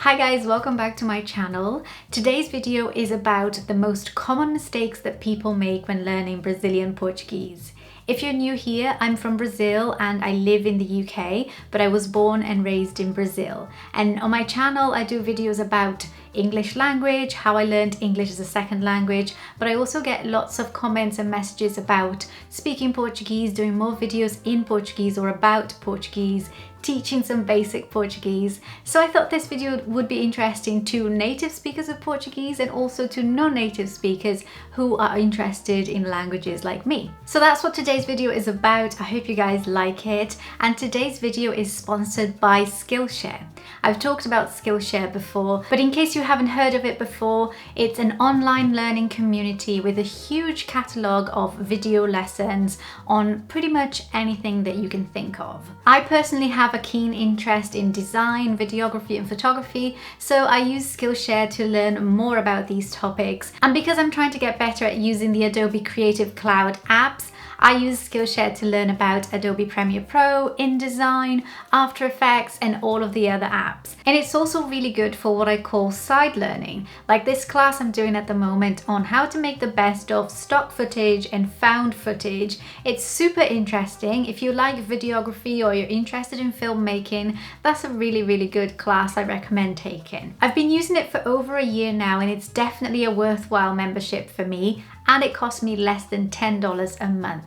Hi guys, welcome back to my channel. Today's video is about the most common mistakes that people make when learning Brazilian Portuguese. If you're new here, I'm from Brazil and I live in the UK, but I was born and raised in Brazil. And on my channel, I do videos about English language, how I learned English as a second language, but I also get lots of comments and messages about speaking Portuguese, doing more videos in Portuguese or about Portuguese, teaching some basic Portuguese. So I thought this video would be interesting to native speakers of Portuguese and also to non-native speakers who are interested in languages like me. So that's what today's video is about. I hope you guys like it. And today's video is sponsored by Skillshare. I've talked about Skillshare before, but in case you haven't heard of it before, it's an online learning community with a huge catalogue of video lessons on pretty much anything that you can think of. I personally have a keen interest in design, videography and photography, so I use Skillshare to learn more about these topics. And because I'm trying to get better at using the Adobe Creative Cloud apps, I use Skillshare to learn about Adobe Premiere Pro, InDesign, After Effects and all of the other apps. And it's also really good for what I call side learning, like this class I'm doing at the moment on how to make the best of stock footage and found footage. It's super interesting. If you like videography or you're interested in filmmaking, that's a really good class I recommend taking. I've been using it for over a year now and it's definitely a worthwhile membership for me, and it costs me less than $10 a month.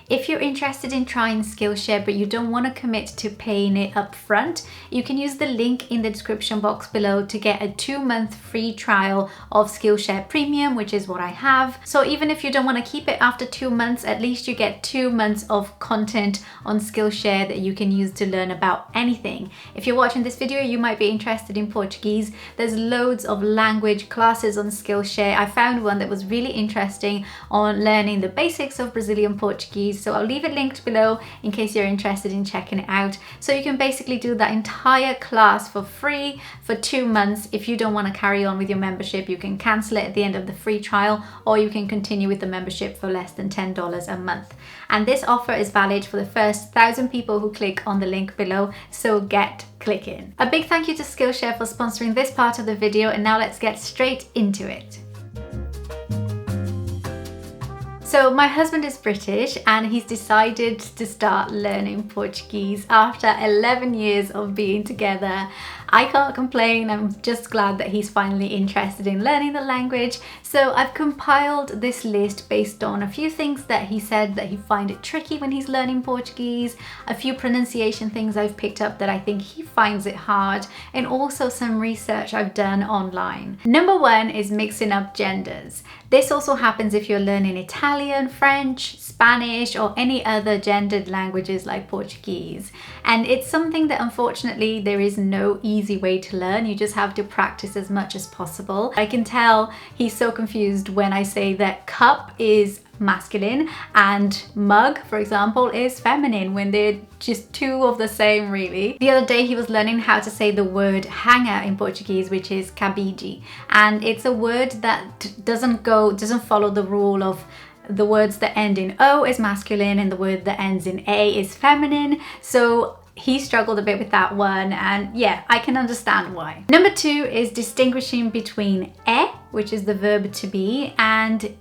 If you're interested in trying Skillshare but you don't want to commit to paying it up front, you can use the link in the description box below to get a 2-month free trial of Skillshare Premium, which is what I have. So even if you don't want to keep it after 2 months, at least you get 2 months of content on Skillshare that you can use to learn about anything. If you're watching this video, you might be interested in Portuguese. There's loads of language classes on Skillshare. I found one that was really interesting on learning the basics of Brazilian Portuguese. So I'll leave it linked below in case you're interested in checking it out. So you can basically do that entire class for free for 2 months. If you don't want to carry on with your membership, you can cancel it at the end of the free trial, or you can continue with the membership for less than $10 a month. And this offer is valid for the first 1,000 people who click on the link below, so get clicking. A big thank you to Skillshare for sponsoring this part of the video, and now let's get straight into it. So my husband is British and he's decided to start learning Portuguese after 11 years of being together. I can't complain, I'm just glad that he's finally interested in learning the language. So I've compiled this list based on a few things that he said that he finds it tricky when he's learning Portuguese, a few pronunciation things I've picked up that I think he finds it hard, and also some research I've done online. Number 1 is mixing up genders. This also happens if you're learning Italian, French, Spanish, or any other gendered languages like Portuguese. And it's something that unfortunately there is no easy way to learn. You just have to practice as much as possible. I can tell he's so confused when I say that cup is masculine and mug, for example, is feminine, when they're just two of the same really. The other day he was learning how to say the word hanger in Portuguese, which is cabide, and it's a word that doesn't follow the rule of the words that end in O is masculine and the word that ends in A is feminine. So he struggled a bit with that one, and yeah, I can understand why. Number 2 is distinguishing between which is the verb to be, and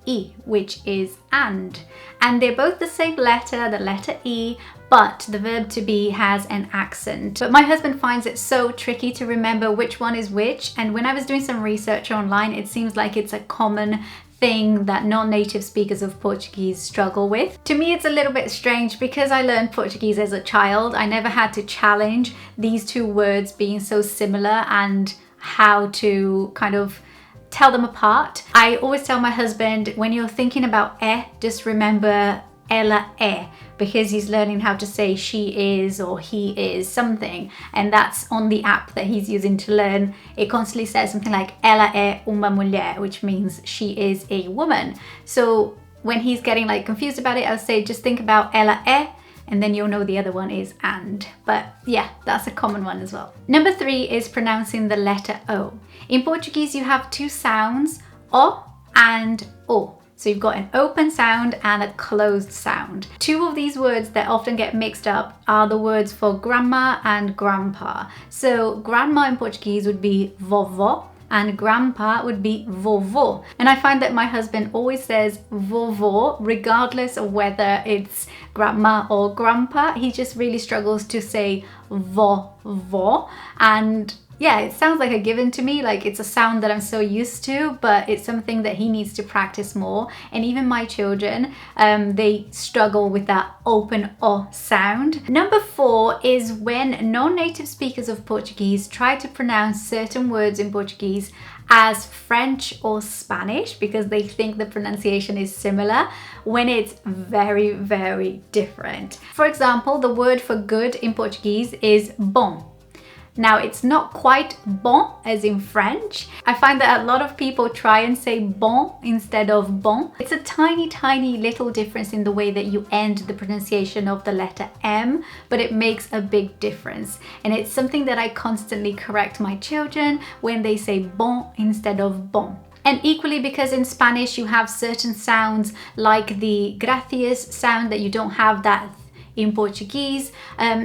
which is and they're both the same letter, the letter E, but the verb to be has an accent. But my husband finds it so tricky to remember which one is which, and when I was doing some research online, it seems like it's a common thing that non-native speakers of Portuguese struggle with. To me, it's a little bit strange because I learned Portuguese as a child. I never had to challenge these two words being so similar and how to kind of tell them apart. I always tell my husband, when you're thinking about just remember ela é, because he's learning how to say she is or he is something, and that's on the app that he's using to learn. It constantly says something like ela é uma mulher, which means she is a woman. So when he's getting like confused about it, I'll say just think about ela é, and then you'll know the other one is and. But yeah, that's a common one as well. Number 3 is pronouncing the letter O. In Portuguese you have 2 sounds, O and O. So you've got an open sound and a closed sound. Two of these words that often get mixed up are the words for grandma and grandpa. So grandma in Portuguese would be vovó and grandpa would be vovô. And I find that my husband always says vovô regardless of whether it's grandma or grandpa. He just really struggles to say vovó, and yeah, it sounds like a given to me, like it's a sound that I'm so used to, but it's something that he needs to practice more. And even my children, they struggle with that open O sound. Number 4 is when non-native speakers of Portuguese try to pronounce certain words in Portuguese as French or Spanish because they think the pronunciation is similar when it's very, very different. For example, the word for good in Portuguese is bom. Now, it's not quite bon as in French. I find that a lot of people try and say bon instead of bon. It's a tiny, tiny little difference in the way that you end the pronunciation of the letter M, but it makes a big difference. And it's something that I constantly correct my children when they say bon instead of bon. And equally, because in Spanish you have certain sounds like the gracias sound that you don't have that in Portuguese.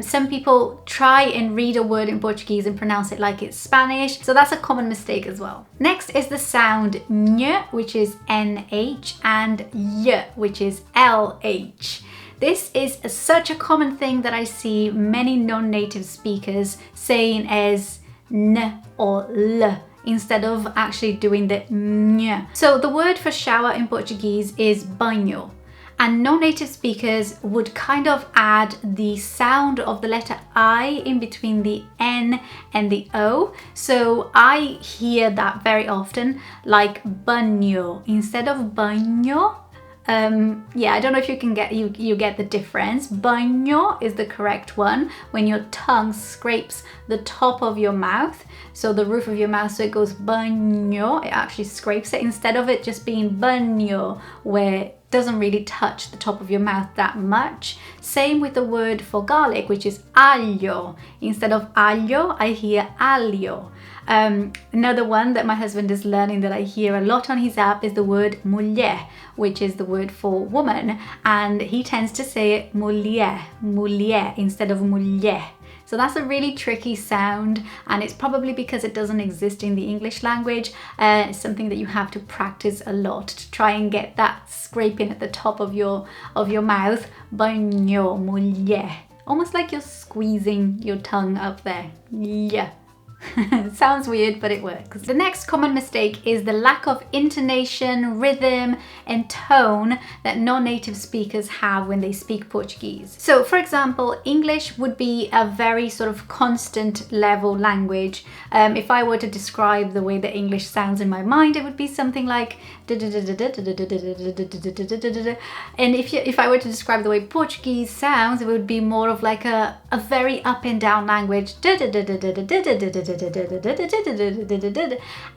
Some people try and read a word in Portuguese and pronounce it like it's Spanish, so that's a common mistake as well. Next is the sound ny, which is NH, and y, which is LH. This is such a common thing that I see many non-native speakers saying as n or l instead of actually doing the ny. So the word for shower in Portuguese is banho. And non-native speakers would kind of add the sound of the letter I in between the N and the O. So I hear that very often, like banho instead of banho. Yeah, I don't know if you can get you get the difference. Banho is the correct one when your tongue scrapes the top of your mouth, so the roof of your mouth, so it goes banho, it actually scrapes it instead of it just being banho where it doesn't really touch the top of your mouth that much. Same with the word for garlic, which is alho. Instead of alho, I hear alho. Another one that my husband is learning that I hear a lot on his app is the word mulher, which is the word for woman, and he tends to say it mulher, mulher instead of mulher. So that's a really tricky sound, and it's probably because it doesn't exist in the English language. It's something that you have to practice a lot to try and get that scraping at the top of your mouth. Banho, mulher. Almost like you're squeezing your tongue up there. Yeah. Sounds weird, but it works. The next common mistake is the lack of intonation, rhythm, and tone that non-native speakers have when they speak Portuguese. So, for example, English would be a very sort of constant level language. If I were to describe the way that English sounds in my mind, it would be something like and if I were to describe the way Portuguese sounds, it would be more of like a very up and down language.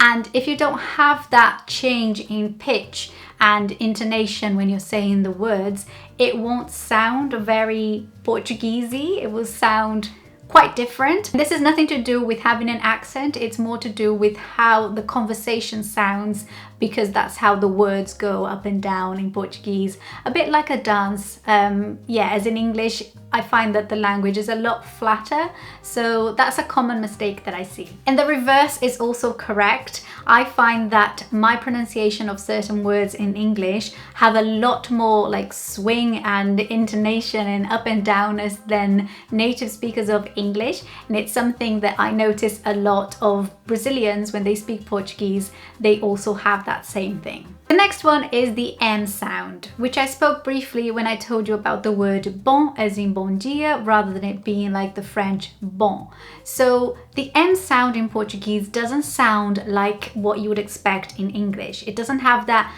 And if you don't have that change in pitch and intonation when you're saying the words, it won't sound very Portuguesey. It will sound quite different. This has nothing to do with having an accent, it's more to do with how the conversation sounds, because that's how the words go up and down in Portuguese, a bit like a dance. Yeah, as in English, I find that the language is a lot flatter, so that's a common mistake that I see. And the reverse is also correct. I find that my pronunciation of certain words in English have a lot more like swing and intonation and up and downers than native speakers of English, and it's something that I notice a lot of Brazilians when they speak Portuguese. They also have that same thing. The next one is the M sound, which I spoke briefly when I told you about the word bon as in bon dia, rather than it being like the French bon. So the M sound in Portuguese doesn't sound like what you would expect in English. It doesn't have that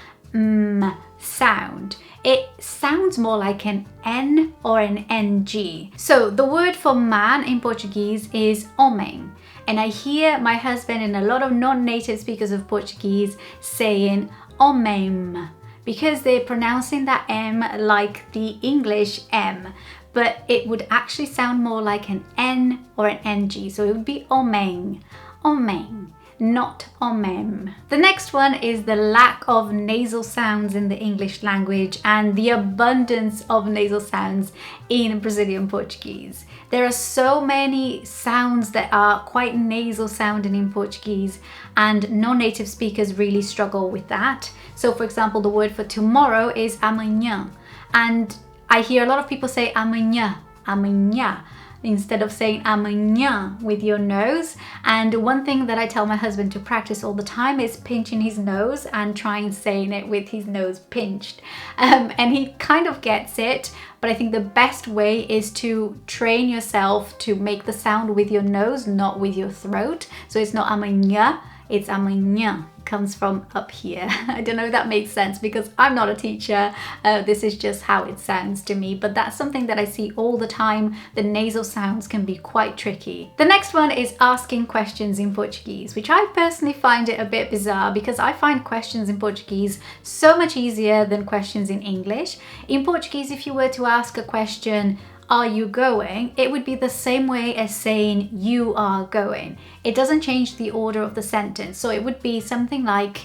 sound. It sounds more like an N or an NG. So the word for man in Portuguese is homem. And I hear my husband and a lot of non-native speakers of Portuguese saying homem, because they're pronouncing that M like the English M, but it would actually sound more like an N or an NG, so it would be homem, homem. not ao mesmo. The next one is the lack of nasal sounds in the English language and the abundance of nasal sounds in Brazilian Portuguese. There are so many sounds that are quite nasal sounding in Portuguese, and non-native speakers really struggle with that. So for example, the word for tomorrow is amanhã, and I hear a lot of people say amanhã, amanhã, instead of saying amanhã with your nose. And one thing that I tell my husband to practice all the time is pinching his nose and trying saying it with his nose pinched. And he kind of gets it, but I think the best way is to train yourself to make the sound with your nose, not with your throat. So it's not amanhã, it's amanhã. Comes from up here. I don't know if that makes sense because I'm not a teacher. This is just how it sounds to me, but that's something that I see all the time. The nasal sounds can be quite tricky. The next one is asking questions in Portuguese, which I personally find it a bit bizarre because I find questions in Portuguese so much easier than questions in English. In Portuguese, if you were to ask a question, are you going? It would be the same way as saying you are going. It doesn't change the order of the sentence. So it would be something like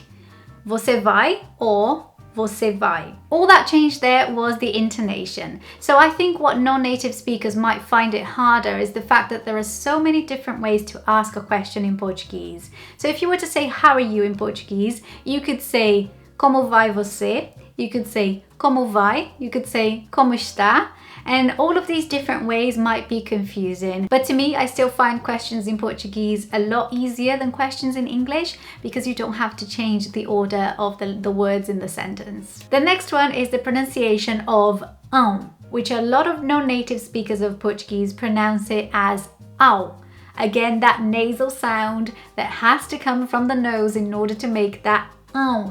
você vai or você vai. All that changed there was the intonation. So I think what non-native speakers might find it harder is the fact that there are so many different ways to ask a question in Portuguese. So if you were to say how are you in Portuguese, you could say como vai você? You could say como vai? You could say como está? And all of these different ways might be confusing. But to me, I still find questions in Portuguese a lot easier than questions in English because you don't have to change the order of the words in the sentence. The next one is the pronunciation of which a lot of non-native speakers of Portuguese pronounce it as au. Again, that nasal sound that has to come from the nose in order to make that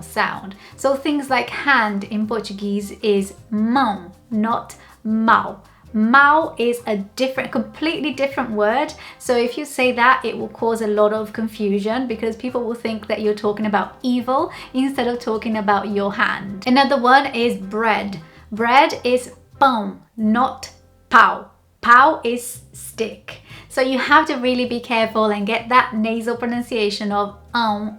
sound. So things like hand in Portuguese is mão, not mau. Mau is a completely different word. So if you say that, it will cause a lot of confusion because people will think that you're talking about evil instead of talking about your hand. Another one is bread. Bread is pão, not pau. Pau is stick. So you have to really be careful and get that nasal pronunciation of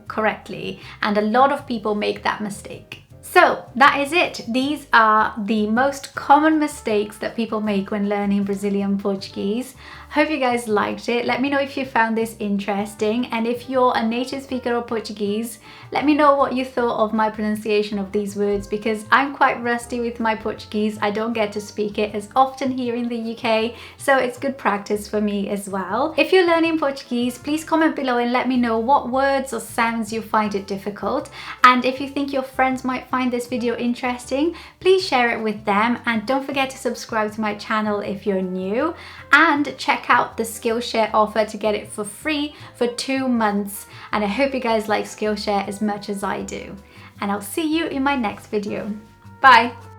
correctly. And a lot of people make that mistake. So that is it. These are the most common mistakes that people make when learning Brazilian Portuguese. Hope you guys liked it. Let me know if you found this interesting, and if you're a native speaker of Portuguese, let me know what you thought of my pronunciation of these words because I'm quite rusty with my Portuguese. I don't get to speak it as often here in the UK, so it's good practice for me as well. If you're learning Portuguese, please comment below and let me know what words or sounds you find it difficult. And if you think your friends might find this video interesting, please share it with them, and don't forget to subscribe to my channel if you're new, and check out the Skillshare offer to get it for free for 2 months. And I hope you guys like Skillshare as much as I do. And I'll see you in my next video. Bye!